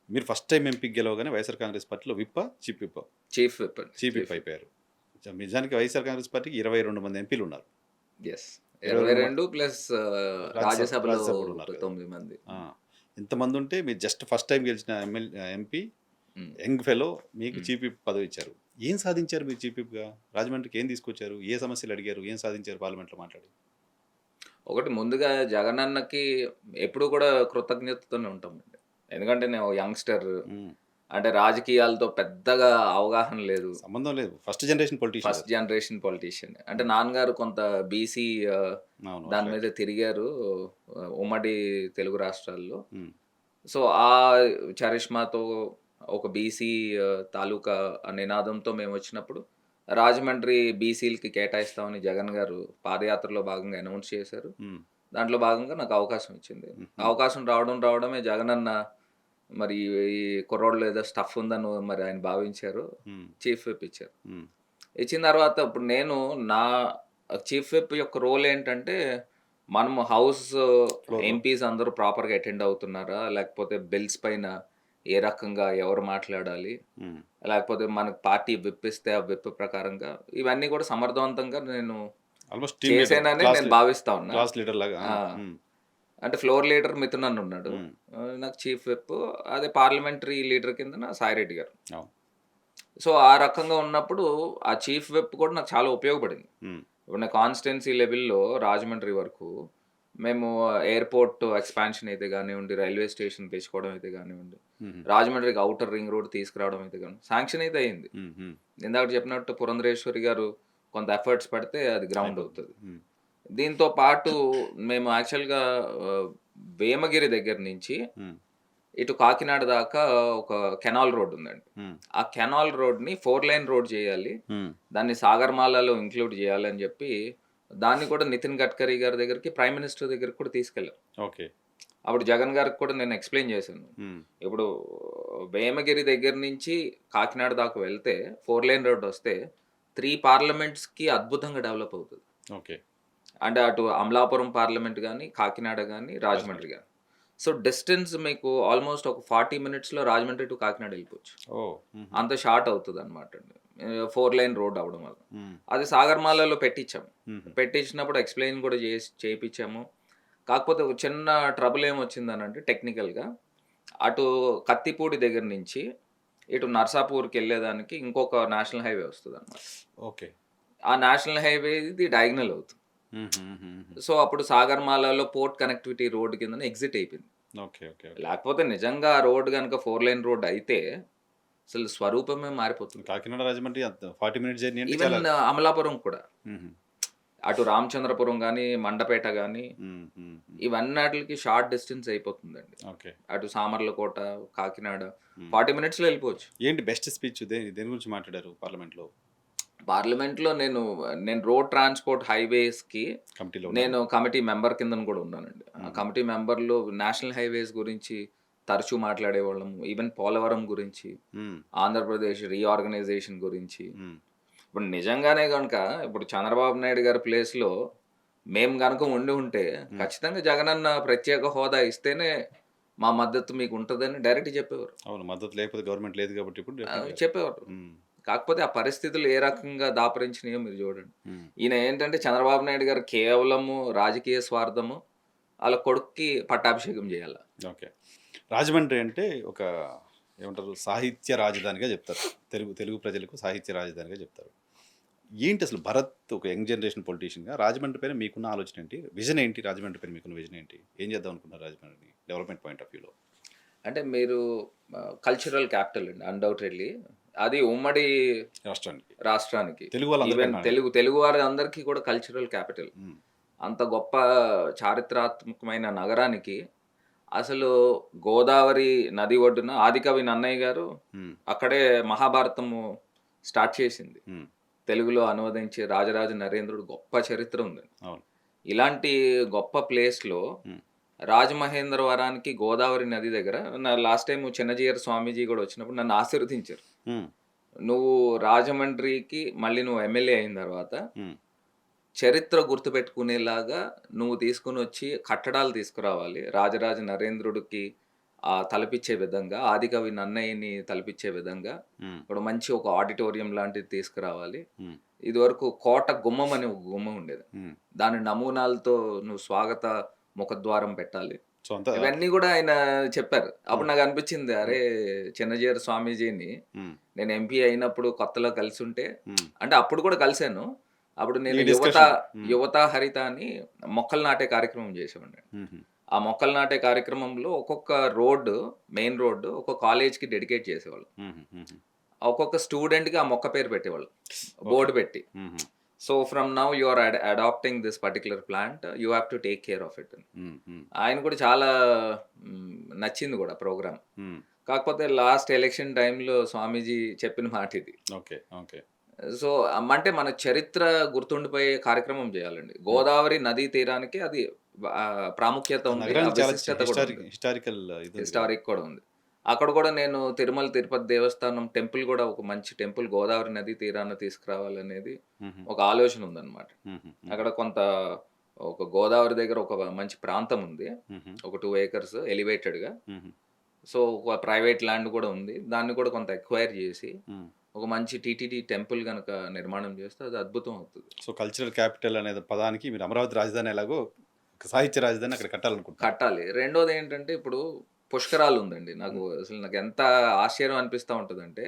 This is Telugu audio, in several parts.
మీరు ఫస్ట్ టైం ఎంపీకి గెలవగానే వైఎస్ఆర్ కాంగ్రెస్ పార్టీలో విప్పా? చీఫ్ విప్పా? చీఫ్ విప్ అండి. చీఫ్ విప్ అయిపోయారు. నిజానికి వైఎస్ఆర్ కాంగ్రెస్ పార్టీకి 22 మంది ఎంపీలున్నారు. యెస్. 22 22 ప్లస్ రాజ్యసభలో రాజ్యసభలో ఒక ఉన్నారు కదా! 9 మంది. ఆ! ఇంతమందుంటే మీరు జస్ట్ ఫస్ట్ టైం గెలిచిన ఎంపీ హ్మ్. యంగ్ ఫెలో మీకు హ్మ్. చీఫ్ విప్ పదవి ఇచ్చారు. ఏం సాధించారు మీరు చీఫ్ విప్‌గా? రాజమండ్రికి ఏం తీసుకొచ్చారు? ఏ సమస్యలు అడిగారు? ఏం సాధించారు పార్లమెంట్‌లో మాట్లాడి? ఒకటి ముందుగా జగనన్నకి ఎప్పుడు కూడా కృతజ్ఞతతోనే ఉంటామండి. ఎందుకంటే నేను యంగ్‌స్టర్. హ్మ్. అంటే రాజకీయాలతో పెద్దగా అవగాహన లేదు. సంబంధం లేదు. ఫస్ట్ జనరేషన్ పొలిటీషియన్ ఫస్ట్ కదా! Generation politician. అంటే హ్మ్. నాన్నగారు కొంత బీసీ అవును. దాని అట్రాక్ట్. మీద తిరిగారు. ఉమ్మడి తెలుగు రాష్ట్రాల్లో. హ్మ్. సో, ఆ చరిష్మాతో ఒక బీసీ తాలూకా నినాదంతో మేమొచ్చినప్పుడు, రాజమండ్రి బీసీలకి కేటాయిస్తామని జగన్ గారు పాదయాత్రలో భాగంగా అనౌన్స్ చేశారు. హ్మ్. దాంట్లో భాగంగా నాకు అవకాశం వచ్చింది. హుహు. అవకాశం రావడమే జగనన్న మరి ఈ కుర్రోడిలో ఏదో స్టఫ్ ఉందని మరి ఆయన భావించారు. హ్మ్. చీఫ్ విప్ ఇచ్చారు. హ్మ్. ఇచ్చిన తర్వాత ఇప్పుడు నేను నా చీఫ్ విప్ యొక్క రోల్ ఏంటంటే, మనము హౌస్ ఫ్లోర్‌లో. ఎంపీస్ అందరూ ప్రాపర్‌గా అటెండ్ అవుతున్నారా? లేకపోతే బిల్స్ పైన ఏ రకంగా ఎవరు మాట్లాడాలి? హ్మ్. లేకపోతే మనకు పార్టీ విప్ ఇస్తే ఆ విప్ ప్రకారంగా ఇవన్నీ కూడా సమర్థవంతంగా నేను ఆల్‌మోస్ట్ టీమ్ లీడర్. చేశానని నేను భావిస్తా ఉన్నా. క్లాస్ లీడర్ లాగా. ఆ! ఆ! హ్మ్. అంటే ఫ్లోర్ లీడర్ మిథున్ అన్న ఉన్నాడు. హ్మ్. నాకు చీఫ్ విప్. అదే పార్లమెంటరీ లీడర్ కిందన సాయిరెడ్డి గారు. అవును. సో, ఆ రకంగా ఉన్నప్పుడు ఆ చీఫ్ విప్ కూడా నాకు చాలా ఉపయోగపడింది. హ్మ్. ఇప్పుడు నా కాన్స్టిట్యున్సీ లెవెల్‌లో రాజమండ్రి వరకు మేము ఎయిర్‌పోర్ట్ ఎక్స్‌పాన్షన్ అయితే గానివ్వండి, రైల్వే స్టేషన్ తెచ్చుకోవడం అయితే గానివ్వండి, హుహు. రాజమండ్రికి ఔటర్ రింగ్ రోడ్ తీసుకురావడం అయితే శాంక్షన్ అయితే అయింది. హ్మ్. హ్మ్. ఇందాక చెప్పినట్టు పురంధరేశ్వరి గారు కొంత ఎఫర్ట్స్ పెడితే అది గ్రౌండ్ అయిపోతుంది. అవుతది. హ్మ్. దీంతో పాటు మేము యాక్చువల్‌గా ఆహ్, వేమగిరి దగ్గర నుంచి హ్మ్. ఇటు కాకినాడ దాకా ఒక కెనాల్ రోడ్ ఉందండి. హ్మ్. ఆ కెనాల్ రోడ్‌ని 4 లైన్ రోడ్ చేయాలి. హ్మ్. దాన్ని సాగర్మాలలో ఇంక్లూడ్ చేయాలని చెప్పి, దాన్ని కూడా నితిన్ గడ్కరీ గారి దగ్గరికి, ప్రైమ్ మినిస్టర్ దగ్గరికి కూడా తీసుకెళ్ళాం. ఓకే. అప్పుడు జగన్ గారికి కూడా నేను ఎక్స్‌ప్లెయిన్ చేశాను. హ్మ్. ఇప్పుడు వేమగిరి దగ్గర నుంచి కాకినాడ దాకా వెళ్తే 4 లైన్ రోడ్ వస్తే 3 పార్లమెంట్స్‌కి అద్భుతంగా డెవలప్ అవుతది. ఓకే. అంటే అటు అమలాపురం పార్లమెంట్ గాని, కాకినాడ గాని, రాజమండ్రి రాజమండ్రి. గాని. సో, డిస్టెన్స్ మీకు ఆల్‌మోస్ట్ ఒక 40 మినిట్స్‌లో రాజమండ్రి టు కాకినాడ ఎళ్ళిపోవచ్చు. ఓహ్! హుహు. అంత షార్ట్ అవుతదనమాటండి. 4 లైన్ రోడ్ అవ్వడం వల్ల. హ్మ్. అది సాగర్మాలలో పెట్టించాం. హుహు. పెట్టించినప్పుడు ఎక్స్‌ప్లెయిన్ కూడా చేపిచ్చాము. కాకపోతే ఒక చిన్న ట్రబుల్ ఏమొచ్చిందనంటే టెక్నికల్‌గా అటు కత్తిపూడి దగ్గర నుంచి ఇటు నర్సాపూర్‌కెళ్ళేదానికి ఇంకొక నేషనల్ హైవే వస్తదనమాట. ఓకే. ఆ నేషనల్ హైవేది డయాగ్నల్ అవుతుంది. హుహుహుహు. సో, అప్పుడు సాగర్మాలలో పోర్ట్ కనెక్టివిటీ రోడ్ కిందన ఎగ్జిట్ అయిపోయింది. ఓకే. ఓకే. ఓకే. లేకపోతే నిజంగా ఆ రోడ్ గనుక 4 లైన్ రోడ్ అయితే అసలు స్వరూపమే మారిపోతుంది. కాకినాడ, రాజమండ్రి అంత 40 మినిట్స్ జర్నీ అంటే ఈవెన్ చాలా. అమలాపురం కూడా. హుహు. అటు రామచంద్రపురం గాని, మండపేట గాని హ్మ్. హ్మ్. హ్మ్. ఇవన్నాటిలికి షార్ట్ డిస్టెన్స్ అయిపోతుందండి. ఓకే. అటు సామర్లకోట, కాకినాడ హ్మ్. 40 మినిట్స్‌లో ఎళ్ళిపోవచ్చు. ఏంటి బెస్ట్ స్పీచ్ దేని గురించి మాట్లాడారు పార్లమెంట్‌లో? పార్లమెంట్‌లో నేను రోడ్ ట్రాన్స్‌పోర్ట్ హైవేస్‌కి కమిటీలో ఉన్నారా? నేను కమిటీ మెంబర్ కిందన గూడా ఉన్నానండి. ఆ హుహు. కమిటీ మెంబర్‌లో నేషనల్ హైవేస్ గురించి తరచూ మాట్లాడేవాళ్ళము. ఈవెన్ పోలవరం గురించి, హ్మ్. ఆంధ్రప్రదేశ్ రీఆర్గనైజేషన్ గురించి. హ్మ్. ఇప్పుడు నిజంగానే గనక ఇప్పుడు చంద్రబాబు నాయుడు గారి ప్లేస్‌లో మేము గనక ఉండి ఉంటే హ్మ్. ఖచ్చితంగా జగనన్న ప్రత్యేక హోదా ఇస్తేనే మా మద్దతు మీకుంటదని డైరెక్ట్‌గా చెప్పేవారు. అవును. మద్దతు లేకపోతే గవర్నమెంట్ లేదు కాబట్టి ఇప్పుడు డెఫినెట్‌గా. చెప్పేవారు. హ్మ్. కాకపోతే ఆ పరిస్థితులు ఏ రకంగా దాపురించినాయో మీరు జూడండి. హ్మ్. ఈయన ఏంటంటే చంద్రబాబు నాయుడు గారు కేవలము రాజకీయ స్వార్థము, ఆళ్ళ కొడుక్కి పట్టాభిషేకం జేయాల. ఓకే. రాజమండ్రి అంటే ఒక ఏమంటారు సాహిత్య రాజధానిగా చెప్తారు. తెలుగు తెలుగు ప్రజలకు సాహిత్య రాజధానిగా చెప్తారు. ఏంటి అసలు భరత్ ఒక యంగ్ జనరేషన్ పొలిటీషియన్‌గా రాజమండ్రి పైన మీకున్న ఆలోచన ఏంటి? విజన్ ఏంటి? రాజమండ్రి పైన మీకున్న విజన్ ఏంటి? ఏం చేద్దాం అనుకున్నారు రాజమండ్రిని డెవలప్‌మెంట్ పాయింట్ ఆఫ్ వ్యూలో? అంటే మీరు కల్చరల్ క్యాపిటల్ అండి అన్‌డౌటెడ్‌లీ. అది ఉమ్మడి రాష్ట్రానికి. రాష్ట్రానికి. తెలుగు ఈవెన్ వాళ్ళందరికంటే తెలుగు వారందరికీ కూడా కల్చరల్ క్యాపిటల్. హ్మ్. అంత గొప్ప చారిత్రాత్మకమైన నగరానికి అసలు గోదావరి నది ఒడ్డున ఆదికవి నన్నయ్య గారు హ్మ్. అక్కడే మహాభారతము స్టార్ట్ చేసింది. హ్మ్. తెలుగులో అనువదించి రాజరాజ నరేంద్రుడు గొప్ప చరిత్ర ఉంది. అవును. ఇలాంటి గొప్ప ప్లేస్‌లో హ్మ్. రాజమహేంద్రవరానికి గోదావరి నది దగ్గర లాస్ట్ టైమ్ చిన్నజీయర్ స్వామీజీ గూడా వచ్చినప్పుడు నన్ను ఆశీర్వదించారు. హ్మ్. "నువ్వు రాజమండ్రికి మళ్ళీ నువ్వు ఎమ్మెల్యే అయిన తర్వాత హ్మ్. చరిత్ర గుర్తుపెట్టుకునేలాగా నువ్వు తీసుకొనొచ్చి కట్టడాలు తీసుకురావాలి. రాజరాజ నరేంద్రుడికి తలపిచ్చే విధంగా, ఆదికవి నన్నయ్యని తలపిచ్చే విధంగా హ్మ్. ఇప్పుడు మంచి ఒక ఆడిటోరియం లాంటిది తీసుకురావాలి. హ్మ్. ఇదివరకు కోట గుమ్మం అని ఒక గుమ్మం ఉండేది. హ్మ్. దాని నమూనాలతో నువ్వు స్వాగత ముఖద్వారం పెట్టాలి. సో, అంతా ఇవన్నీ గూడా ఆయన చెప్పారు. అప్పుడు హ్మ్. నాకనిపించింది, హ్మ్. అరే! చిన్నజీయర్ స్వామీజీని హ్మ్. నేను ఎంపీ అయినప్పుడు కొత్తలో కలిసుంటే, హ్మ్. అంటే అప్పుడు కూడా కలిసాను. అప్పుడు ఈ నేను డిస్కషన్. హ్మ్. యువత హరిత అని మొక్కలు నాటే కార్యక్రమం చేసేవాడిని. హుహు. ఆ మొక్కలు నాటే కార్యక్రమంలో ఒక్కొక్క రోడ్డు, మెయిన్ రోడ్డు ఒక్కొక్క కాలేజ్‌కి డెడికేట్ చేసేవాళ్ళం. హుహు. హుహు. ఒక్కొక్క స్టూడెంట్‌కి ఆ మొక్క పేరు పెట్టేవాళ్ళు. ఓకే. బోర్డ్ పెట్టి. హుహు. So, from now you are adapting this particular plant. You have to take care of it అని. హ్మ్. హ్మ్. ఆయన కూడా చాలా నచ్చింది కూడా ప్రోగ్రామ్. హ్మ్. కాకపోతే లాస్ట్ ఎలక్షన్ టైమ్‌లో స్వామీజీ చెప్పిన మాట ఇది. ఓకే. ఓకే. సో, అంటే మన చరిత్ర గుర్తుండిపోయే కార్యక్రమం చేయాలండి. హ్మ్. గోదావరి నదీ తీరానికి అది ప్రాముఖ్యత ఆ ఉంది. ఆ నగరానికి చాలా విశిష్టత కూడా ఉంది. హిస్టారికల్ ఇది ఉంది కదా! హిస్టారిక్ కూడా ఉంది. అక్కడ కూడా నేను తిరుమల తిరుపతి దేవస్థానం టెంపుల్ కూడా ఒక మంచి టెంపుల్ గోదావరి నదీ తీరాన తీసుకురావాలనేది హుహు. ఒక ఆలోచన ఉందన్నమాట. హుహు. అక్కడ కొంత ఒక గోదావరి దగ్గర ఒక మంచి ప్రాంతం ఉంది. హుహు. ఒక 2 ఏకర్స్ ఎలివేటెడ్‌గా. హుహు. సో, ఒక ప్రైవేట్ ల్యాండ్ కూడా ఉంది. దాన్ని కూడా కొంత ఎక్వైర్ చేసి హ్మ్. ఒక మంచి టీటీడీ టెంపుల్ గనక నిర్మాణం చేస్తే అది అద్భుతం అవుతది. సో, కల్చరల్ క్యాపిటల్ అనే పదానికి మీరు అమరావతి రాజధాని ఎలాగో ఒక సాహిత్య రాజధాని అక్కడ కట్టాలనుకుంటున్నారు. కట్టాలి. రెండోదేంటంటే ఇప్పుడు పుష్కరాలు ఉందండి. హ్మ్. నాకెంత ఆశ్చర్యం అనిపిస్తా ఉంటదంటే,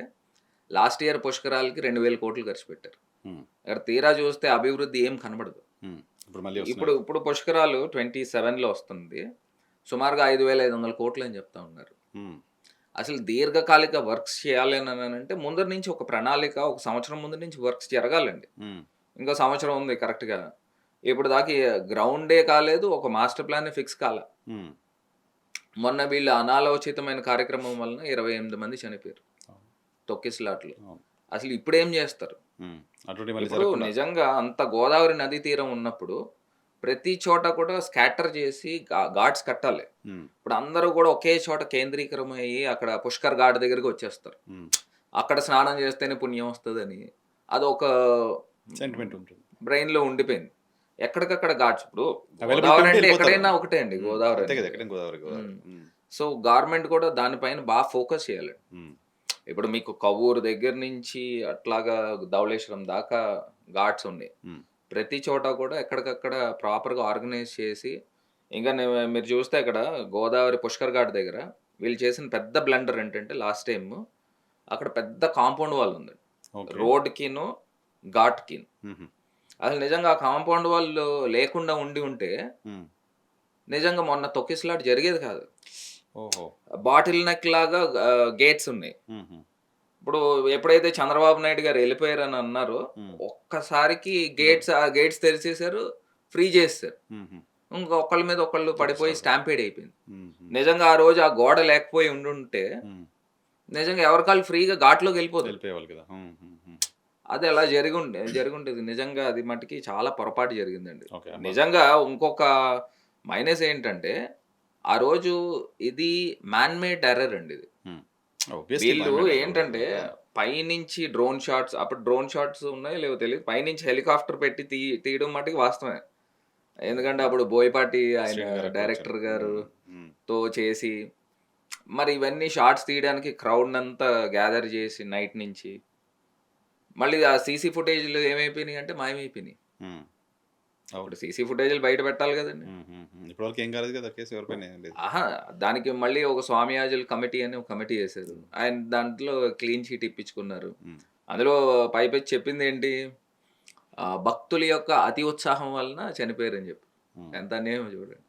లాస్ట్ ఇయర్ పుష్కరాలకి 2000,00,00,000 ఖర్చు పెట్టారు. హ్మ్. అక్కడ తీరా చూస్తే అభివృద్ధి ఏం కనబడదు. హ్మ్. ఇప్పుడు మళ్ళీ ఇప్పుడు వస్తున్నాయి. ఇప్పుడు పుష్కరాలు 27లో వస్తుంది. సుమారుగా 5,500,00,00,000 అని చెప్తా ఉన్నారు. హ్మ్. అసలు దీర్ఘకాలిక వర్క్స్ చేయాలి అనంటే ముందర నుంచి ఒక ప్రణాళిక, ఒక సంవత్సరం ముందు నుంచి వర్క్స్ జరగాలండి. హ్మ్. ఇంకో సంవత్సరం ఉంది కరెక్ట్‌గా. ఇప్పటిదాకా గ్రౌండే కాలేదు. ఒక మాస్టర్ ప్లానే ఫిక్స్ కాలా. హ్మ్. మొన్న వీళ్ళ అనాలోచితమైన కార్యక్రమం వలన 28 మంది చనిపోయారు. అవును. తొక్కిసలాటలో. అవును. అసలు ఇప్పుడేం జేస్తారు? హ్మ్. అటువంటివి మళ్ళీ ఇప్పుడు జరగకుండా. నిజంగా అంత గోదావరి నదీ తీరం ఉన్నప్పుడు, ప్రతి చోట కూడా స్కాటర్ చేసి ఘాట్స్ కట్టాలి. హ్మ్. ఇప్పుడు అందరూ కూడా ఒకే చోట కేంద్రీకరమయ్యి అక్కడ పుష్కర్ ఘాట్ దగ్గరికి వచ్చేస్తారు. హ్మ్. అక్కడ స్నానం చేస్తేనే పుణ్యం వస్తదని. అదొక సెంటిమెంట్ ఉంటుంది. బ్రెయిన్‌లో ఉండిపోయింది. ఎక్కడికక్కడ ఘాట్స్ ఇప్పుడు అవైలబిలిటీ గోదావరి ఉంటే అంటే ఎళ్ళిపోతారు. ఎక్కడైనా ఒకటే అండి హ్మ్. గోదావరి అంతే కదా! అనేది. ఎక్కడైనా గోదావరి, గోదావరి. హ్మ్. హ్మ్. సో, గవర్నమెంట్ కూడా దానిపైన ఫోకస్ చేయాలి. హ్మ్. ఇప్పుడు మీకు కవ్వూరు దగ్గర నుంచి అట్లాగా ధవళేశ్వరం దాకా ఘాట్స్ ఉన్నాయి. హ్మ్. ప్రతి చోట కూడా ఎక్కడికక్కడ ప్రాపర్‌గా ఆర్గనైజ్ చేసి, ఇంకా మీరు చూస్తే అక్కడ గోదావరి పుష్కర్ ఘాట్ దగ్గర వీళ్ళు చేసిన పెద్ద బ్లండర్ ఏంటంటే లాస్ట్ టైము అక్కడ పెద్ద కాంపౌండ్ వాల్ ఉంది. ఓకే. రోడ్‌కిను, ఘాట్‌కిను. హుహు. అసలు నిజంగా ఆ కాంపౌండ్ వాల్ లేకుండా ఉంటే హ్మ్. నిజంగా మొన్న తొక్కిసలాట జరిగేది కాదు. ఓహో! బాటిల్ నెక్ లాగా గేట్స్ ఉన్నాయి. హుహు. ఇప్పుడు ఎప్పుడైతే చంద్రబాబు నాయుడు గారు ఎళ్ళిపోయారని అన్నారో, హ్మ్. ఒక్కసారికి దబ్ ఆ గేట్స్ తెరిచేసారు. ఫ్రీ చేసేసారు. హుహు. ఇంక ఒకళ్ళ మీద ఒకళ్ళు పడిపోయి తొక్కిసలాట. స్టాంపీడ్ అయిపోయింది. హుహు. నిజంగా ఆ రోజు ఆ గోడ లేకపోయి ఉండుంటే, హ్మ్. నిజంగా ఎవరికాళ్ళు ఫ్రీగా ఘాట్లోకెళ్ళిపోదురు. వెళ్ళిపోయేవాళ్ళు కదా! హ్మ్. హ్మ్. హ్మ్. అది అలా జరిగుండేది. నిజంగా అది మటికి చాలా పొరపాటు జరిగిందండి. ఓకే. నిజంగా ఇంకొక మైనస్ ఏంటంటే, ఆ రోజు ఇది మ్యాన్ మేడ్ ఎర్రర్ అండి ఇది. హ్మ్. ఆబ్వియస్లీ వీళ్ళు మ్యాన్ మేడ్ ఎర్రర్ కూడా ఏంటంటే, అది. అవును. పైనుంచి డ్రోన్ షాట్స్ అప్పుడు డ్రోన్ షాట్స్ ఉన్నాయో లేవో తెలీదు. పైనుంచి హెలికాప్టర్ పెట్టి తీయడం మటికి వాస్తవమే. ఎందుకంటే, అప్పుడు బోయపాటి ఆయన శ్రీను గారు అక్కడ వచ్చారు. డైరెక్టర్ హ్మ్. హ్మ్. గారుతో చేసి, మరి ఇవన్నీ షాట్స్ తీయడానికి క్రౌడ్‌నంతా గ్యాదర్ చేసి నైట్ నుంచి, మళ్ళీ ఆ సీసీ ఫుటేజ్‌లు ఏమైపోయినాయంటే మాయమైపోయినాయి. హ్మ్. ఇప్పుడు అవును. సీసీ ఫుటేజ్‌లు బయట పెట్టాలి గదండీ! హ్మ్. హ్మ్. హ్మ్. ఇప్పటివరకు ఏం కాలేదు కదా! కేసు ఎవరి పైన ఏం లేదు. అహా! దానికి మళ్ళీ ఒక స్వామియాజులు కమిటీ అని ఒక కమిటీ యేసారు. హ్మ్. ఆయన దాంట్లో క్లీన్ చీట్ ఇప్పించుకున్నారు. హ్మ్. అందులో పైపెచ్చి చెప్పిందేంటి? భక్తుల యొక్క అతి ఉత్సాహం వలన చనిపోయారని జెప్పి. హ్మ్. ఎంత అన్యాయమో చూడండి.